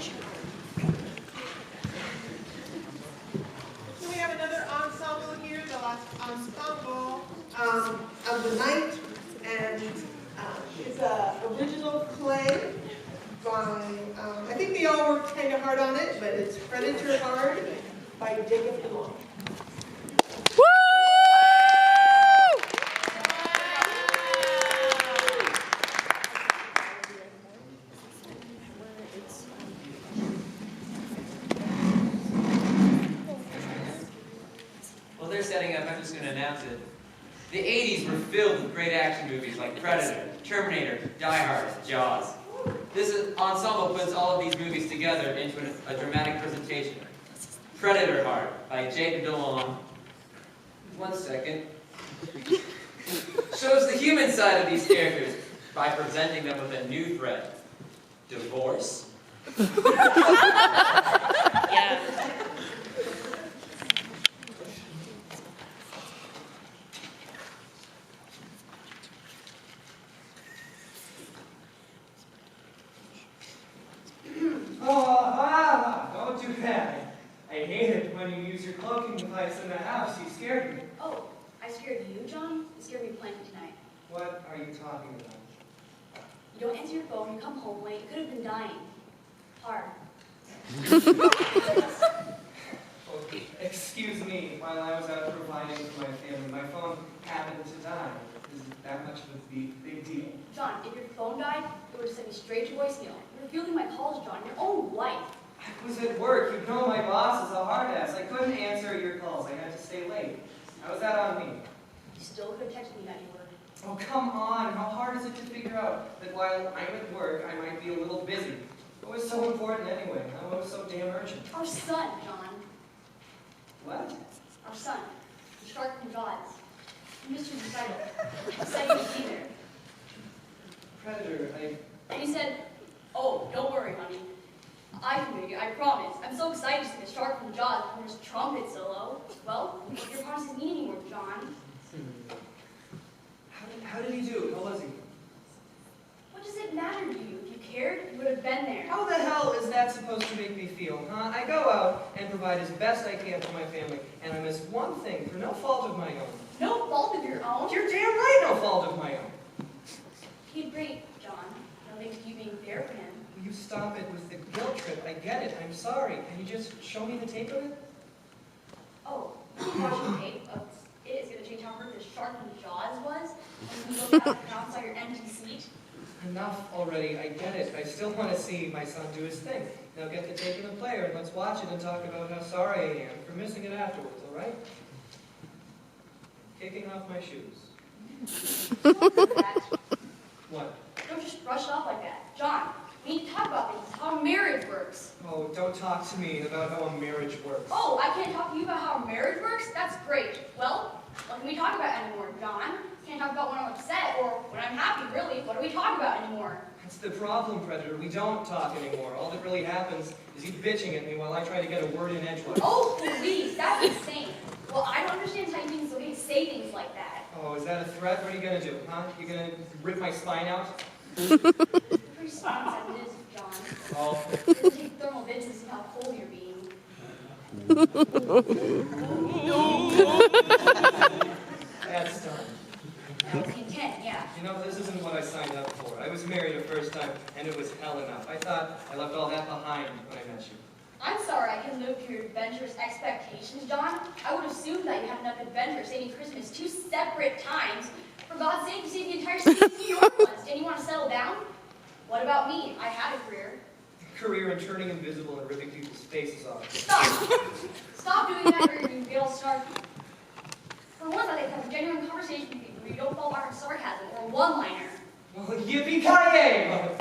So we have another ensemble here, the last ensemble of the night, and it's an original play by, I think they all worked kind of hard on it, but it's Predator Hard by Jacob DeLong. While they're setting up, I'm just going to announce it. The 80s were filled with great action movies like Predator, Terminator, Die Hard, Jaws. This ensemble puts all of these movies together into a dramatic presentation. Predator Hard by Jacob DeLong. 1 second. Shows the human side of these characters by presenting them with a new threat. Divorce? Yeah. Don't do that. I hate it when you use your cloaking device in the house. You scared me. Oh, I scared you, John? You scared me plenty tonight. What are you talking about? You don't answer your phone, you come home late, you could have been dying. Hard. Well, excuse me, while I was out providing for my family, my phone happened to die. Is it that much of a big deal? John, if your phone died, it would have sent me straight to voicemail. You're refusing my calls, John, your own wife. I was at work. You know my boss is a hard ass. I couldn't answer your calls. I had to stay late. How was that on me? You still could have texted me that you were. Oh, come on. How hard is it to figure out that while I'm at work, I might be a little busy? What was so important anyway? What was so damn urgent? Our son, John. What? Our son. The shark from Jaws. You missed your recital. You said you would be there. Predator, And he said, oh, don't worry, honey. I can do it, I promise. I'm so excited to see the shark from Jaws perform his trumpet solo. Well, your promise doesn't mean anymore, John. How did he do? How was he? What does it matter to you? If you cared, you would have been there. How the hell is that supposed to make me feel, huh? I go out and provide as best I can for my family, and I miss one thing for no fault of my own. No fault of your own. You're damn right, no fault of my own. He did great, John. No thanks to you being there for him. Will you stop it with the guilt trip? I get it. I'm sorry. Can you just show me the tape of it? Oh, you can watch the tape of it. It's going to change how hurt the shark from Jaws was. And you look out outside your empty seat. Enough already. I get it. I still want to see my son do his thing. Now get the tape in the player and let's watch it and talk about how sorry I am for missing it afterwards, all right? Kicking off my shoes. Don't do that. What? Don't just brush it off like that. John, we need to talk about things, how marriage works. Oh, don't talk to me about how a marriage works. Oh, I can't talk to you about how marriage works? That's great. Well, what can we talk about anymore, John? Can't talk about when I'm upset or when I'm happy, really. What do we talk about anymore? That's the problem, Predator. We don't talk anymore. All that really happens is you bitching at me while I try to get a word in edgewise. Oh, please, that's insane. Well, I don't understand how you think it's okay to say things like that. Oh, is that a threat? What are you gonna do, huh? You gonna rip my spine out? Pretty smart as it is, John. Oh. It'll take thermal vids to see how cold you're being. That's done. That was the intent, yeah. You know, this isn't what I signed up for. I was married the first time, and it was hell enough. I thought I left all that behind when I met you. I'm sorry I couldn't live up to your adventurous expectations, John. I would assume that you had enough adventure saving Christmas 2 separate times. For God's sake, you saved the entire city of New York once. Didn't you want to settle down? What about me? I had a career. Career in turning invisible and ripping people's faces off. Stop! Stop doing that or you get all snarky. For once, I'd like to have a genuine conversation with you where you don't fall back on sarcasm or a one-liner. Well, yippee-ki-yay!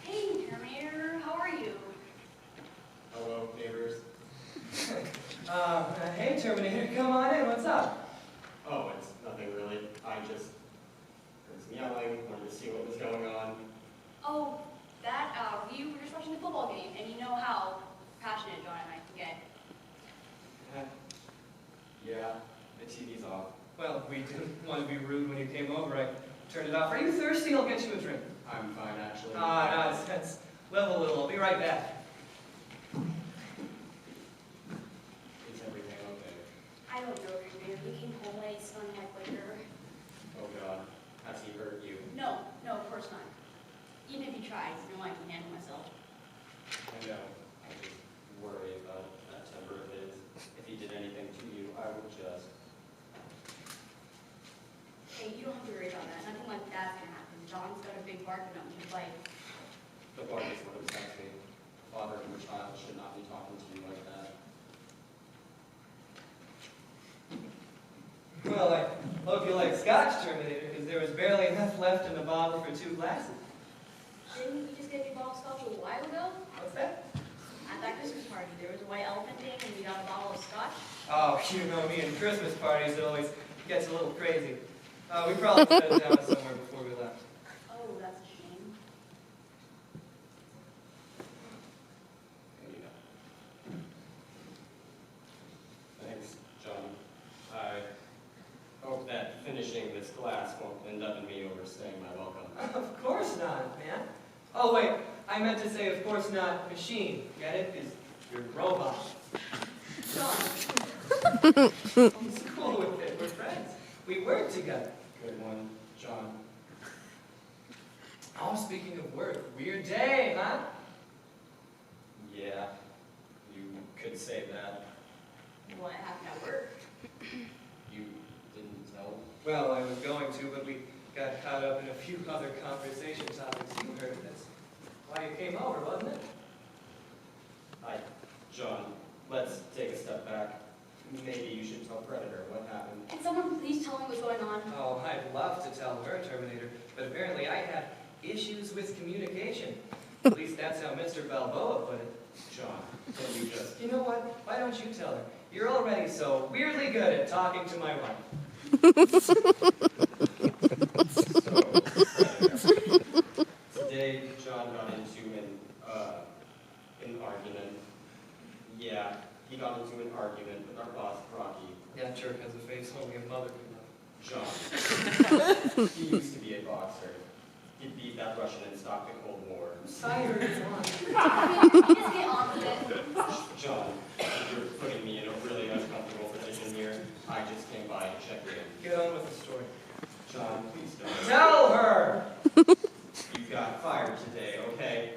Hey, Terminator, how are you? Hello, neighbors. Hey, Terminator, come on in. What's up? Oh, it's nothing really. I just heard some yelling, wanted to see what was going on. Oh, we were just watching the football game, and you know how passionate John and I can get. Yeah, The TV's off. Well, we didn't want to be rude when you came over. I turned it off. Are you thirsty? I'll get you a drink. I'm fine, actually. Nonsense. Live a little. I'll be right back. Is everything okay? I don't know, Commander. We came home late, son had liquor. Oh God, has he hurt you? No, of course not. Even if he tried, I can handle myself. I know. I just worry about that temper of his. If he did anything to you, I would just... Hey, you don't have to worry about that. Nothing like that's gonna happen. John's got a big bark and I'm just like, The bark is what upsets me. Father of your child should not be talking to you like that. Well, I hope you like scotch, Terminator, because there was barely enough left in the bottle for 2 glasses. didn't you just get your bottle of scotch a while ago? What's that? At that Christmas party, there was a white elephant thing and we got a bottle of scotch. Oh, you know me and Christmas parties, it always gets a little crazy. We probably set it down somewhere before we left. Oh, that's a shame. Anita. Thanks, John. I hope that finishing this glass won't end up in me overstaying my welcome. Of course not, man. Oh, wait, I meant to say, of course not, machine. Get it? Because you're a robot. John, He's cool with it. We're friends. We work together. Good one, John. Oh, speaking of work, weird day, huh? Yeah, you could say that. what happened at work? You didn't tell? Well, I was going to, but we got caught up in a few other conversation topics. You heard this. Why you came over, wasn't it? John, let's take a step back. Maybe you should tell Predator what happened. Can someone please tell me what's going on? Oh, I'd love to tell her, Terminator, but apparently I had issues with communication. At least that's how Mr. Balboa put it. John, can you just... You know what? Why don't you tell her? You're already so weirdly good at talking to my wife. Today, John got into an argument. Yeah, he got into an argument with our boss, Rocky. That jerk has a face only a mother could love. John. He used to be a boxer. He beat that Russian and stopped the Cold War. Sire, it's on. Can you just get on with it? John, you're putting me in a really uncomfortable position here. I just came by to check in. Get on with the story. John, please don't. Tell her! You got fired today, okay?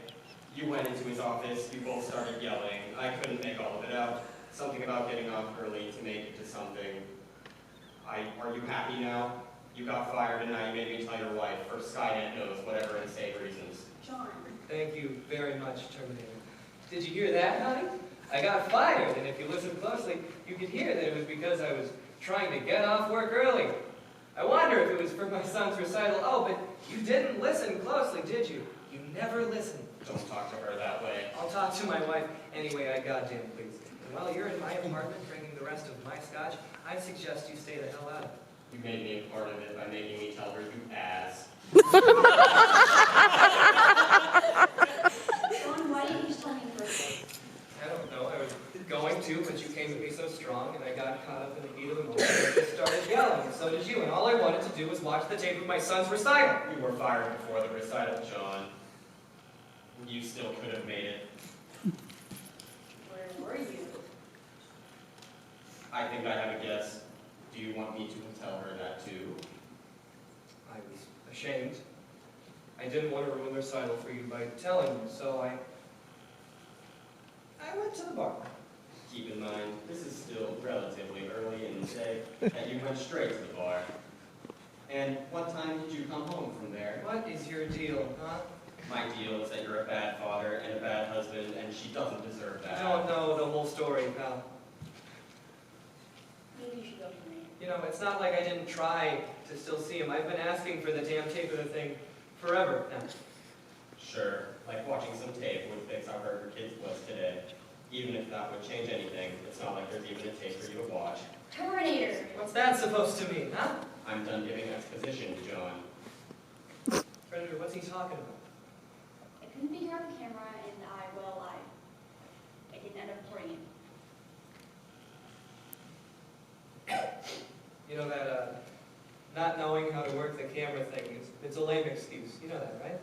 You went into his office, you both started yelling. I couldn't make all of it out. Something about getting off early to make it to something. Are you happy now? You got fired and now you made me tell your wife, for Skynet knows whatever insane reasons. John. Thank you very much, Terminator. Did you hear that, honey? I got fired, and if you listen closely, you could hear that it was because I was trying to get off work early. I wonder if it was for my son's recital. Oh, but you didn't listen closely, did you? You never listened. Don't talk to her that way. I'll talk to my wife anyway, I goddamn please. And while you're in my apartment drinking the rest of my scotch, I'd suggest you stay the hell out of it. You made me a part of it by making me tell her, you ass. John, why didn't you just tell me in the first place? I don't know, I was going to, but you came at me so strong, and I got caught up in the heat of the moment, and I just started yelling, and so did you, and all I wanted to do was watch the tape of my son's recital. You were fired before the recital, John. You still could have made it. Where were you? I think I have a guess. Do you want me to tell her that too? I was ashamed. I didn't want to ruin the recital for you by telling you, so I went to the bar. Keep in mind, this is still relatively early in the day, and you went straight to the bar. And what time did you come home from there? What is your deal, huh? My deal is that you're a bad father and a bad husband, and she doesn't deserve You that. don't know the whole story, pal. Maybe you should go to me. You know, it's not like I didn't try to still see him. I've been asking for the damn tape of the thing forever now. Sure, like watching some tape would fix how hurt your kids was today. Even if that would change anything, it's not like there's even a tape for you to watch. Terminator. What's that supposed to mean, huh? I'm done giving exposition, John. Predator, what's he talking about? I couldn't figure out the camera, and I didn't end up recording it. You know that not knowing how to work the camera thing it's a lame excuse. You know that, right?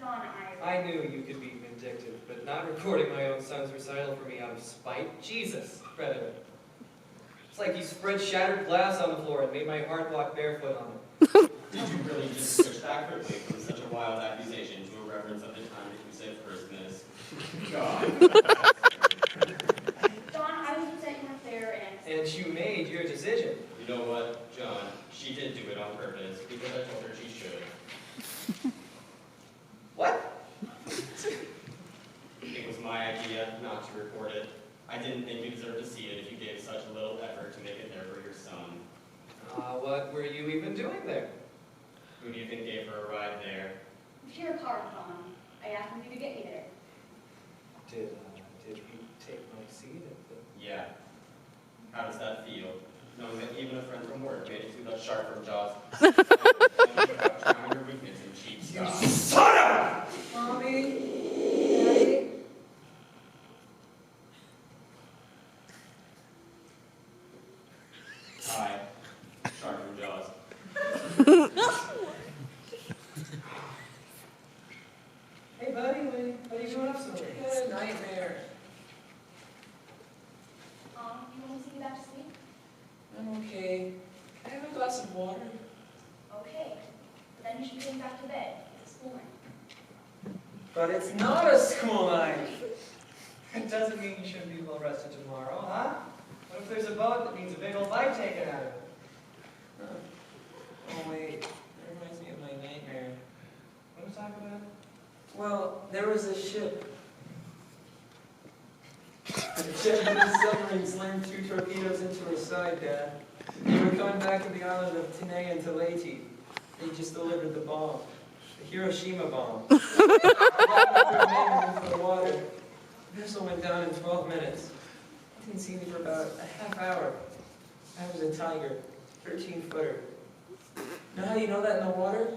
John, I knew you could be vindictive, but not recording my own son's recital for me out of spite? Jesus, Predator. It's like you spread shattered glass on the floor and made my heart walk barefoot on it. Did you really just switch back quickly from such a wild accusation to a reference of the time that you said Christmas? God. John, I was upset you weren't there and... And you made your decision. You know what, John? She did do it on purpose because I told her she should. What? It was my idea not to record it. I didn't think you deserved to see it if you gave such a little effort to make it there for your son. What were you even doing there? Who do you think gave her a ride there? Share a car, John. I asked him to get me there. Did he take my seat at the... Yeah. How does that feel? Knowing that even a friend from work made it through that shark from Jaws. Trying your weakness in cheap Scott. Son of a... Mommy? Daddy? Hi. Shark from Jaws. Hey, buddy, what are you doing up so late? Good nightmare. You want to see you back to sleep? I'm okay. Can I have a glass of water? Okay. But then you should be going back to bed. It's school night. But it's not a school night. It doesn't mean you shouldn't be well rested tomorrow, huh? What if there's a boat that means a big old life taken out of it? Oh, wait. That reminds me of my nightmare. Want to talk about it? Well, there was a ship. The Japanese submarine slammed 2 torpedoes into her side, Dad. They were coming back to the island of Tine and Taleti. They just delivered the bomb. The Hiroshima bomb. They into the water. The vessel went down in 12 minutes. Didn't see me for about a half hour. I was a tiger, 13-footer. Know how you know that in the water?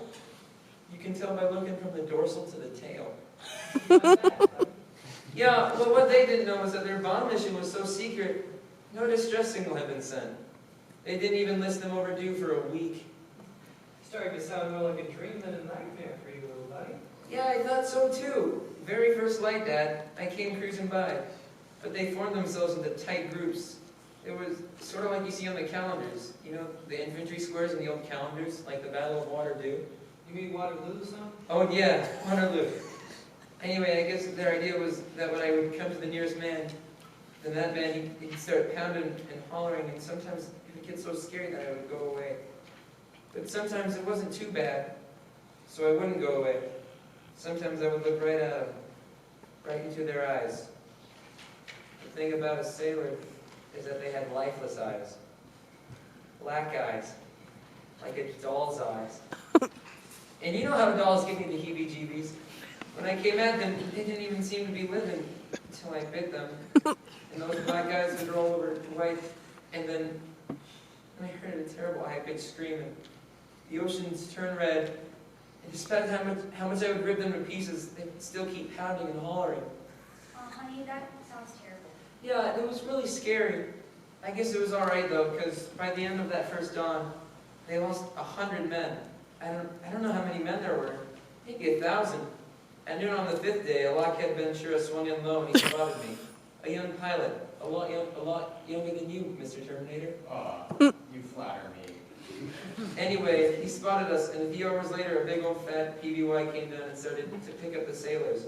You can tell by looking from the dorsal to the tail. Yeah, but what they didn't know was that their bomb mission was so secret, no distress signal had been sent. They didn't even list them overdue for a week. Starting to sound more like a dream than a nightmare for you, little buddy. Yeah, I thought so too. Very first light, Dad, I came cruising by. But they formed themselves into tight groups. It was sort of like you see on the calendars. You know, the infantry squares in the old calendars, like the Battle of Waterloo. You mean Waterloo or something? Oh yeah, Waterloo. Anyway, I guess their idea was that when I would come to the nearest man, then that man, he'd start pounding and hollering, and sometimes it would get so scary that I would go away. But sometimes it wasn't too bad, so I wouldn't go away. Sometimes I would look right at them, right into their eyes. The thing about a sailor is that they had lifeless eyes. Black eyes, like a doll's eyes. And you know how dolls give me the heebie-jeebies? When I came at them, they didn't even seem to be living until I bit them. And those black eyes would roll over to white, and then I heard a terrible high-pitched scream, and the oceans turned red. And despite how much I would rip them to pieces, they would still keep pounding and hollering. Honey, that sounds terrible. Yeah, it was really scary. I guess it was all right though, because by the end of that first dawn, they lost 100 men. I don't know how many men there were. Maybe 1,000. At noon on the 5th day, a Lockheed Ventura swung in low and he spotted me. A young pilot, a lot younger than you, Mr. Terminator. You flatter me. Anyway, he spotted us, and a few hours later, a big old fat PBY came down and started to pick up the sailors.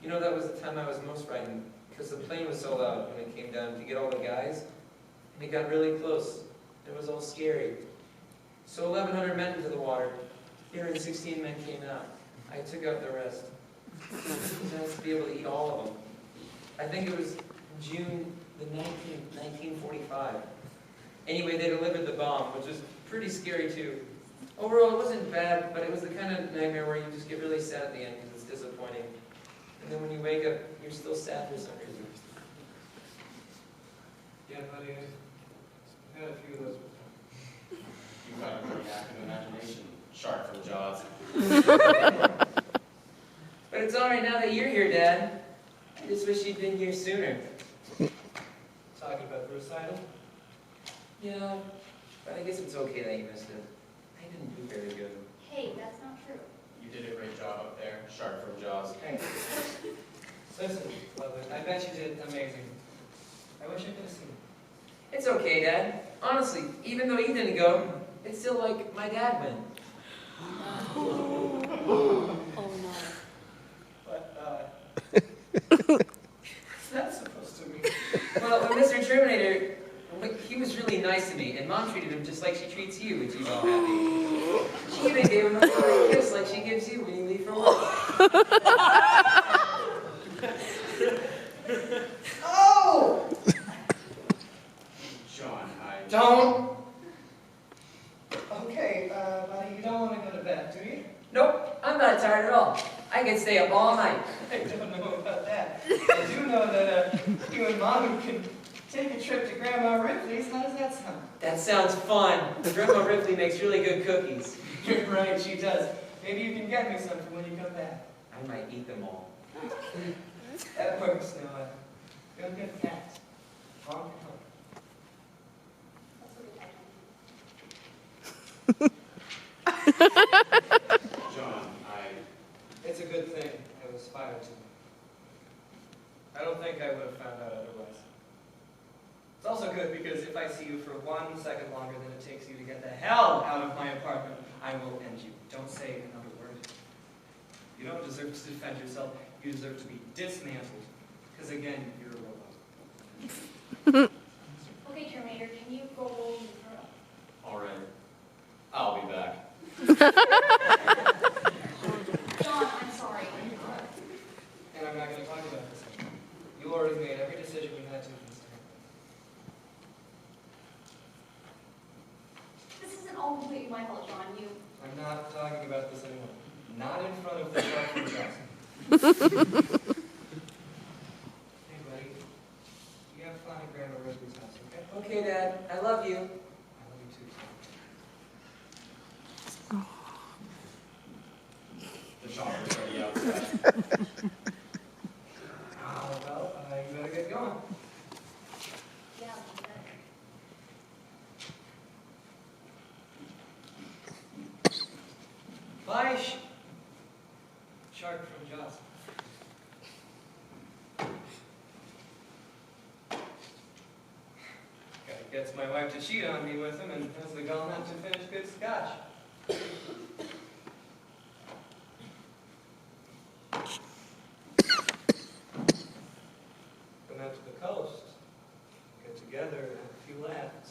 You know, that was the time I was most frightened, because the plane was so loud when it came down to get all the guys, and it got really close. It was all scary. So 1,100 men into the water. 316 men came out. I took out the rest. It was nice to be able to eat all of them. I think it was June the 19th, 1945. Anyway, they delivered the bomb, which was pretty scary too. Overall, it wasn't bad, but it was the kind of nightmare where you just get really sad at the end because it's disappointing. And then when you wake up, you're still sad for some reason. Yeah, buddy, I had a few of those before. You've got a pretty active imagination. Shark from Jaws. But it's all right now that you're here, Dad. I just wish you'd been here sooner. Talking about the recital? Yeah, but I guess it's okay that you missed it. I didn't do very good. Hey, that's not true. You did a great job up there, Shark from Jaws. Thanks. Listen, Loveland, I bet you did amazing. I wish I could have seen it. It's okay, Dad. Honestly, even though he didn't go, it's still like my dad went. But, what's that supposed to mean? Well, when Mr. Terminator, he was really nice to me, and Mom treated him just like she treats you when she's all happy. She even gave him a little kiss like she gives you when you leave for work. Oh! John, I... Don't! Okay, buddy, you don't want to go to bed, do you? Nope, I'm not tired at all. I can stay up all night. I don't know about that. I do know that you and Mommy can take a trip to Grandma Ripley's. How does that sound? That sounds fun. Grandma Ripley makes really good cookies. You're right, she does. Maybe you can get me something when you come back. I might eat them all. That works, Noah. Go get cats. Honk and honk. John, It's a good thing I was fired tonight. I don't think I would have found out otherwise. It's also good because if I see you for 1 second longer than it takes you to get the hell out of my apartment, I will end you. Don't say another word. You don't deserve to defend yourself. You deserve to be dismantled. Because again, you're a robot. Okay, Terminator, can you go roll in the throat? all right. I'll be back. John, I'm sorry. And I'm not going to talk about this anymore. You already made every decision you had to this time. This isn't all completely my fault, John. You. I'm not talking about this anymore. Not in front of the shark from Jackson. Hey, buddy. You have fun at Grandma Ripley's house, okay? Okay, Dad. I love you. I love you too. The chopper's already outside. Well, you better get going. Yeah, you better. Bye, shark from Jaws. Gets my wife to cheat on me with him and has the gall not to finish good scotch. Come out to the coast, get together and have a few laughs.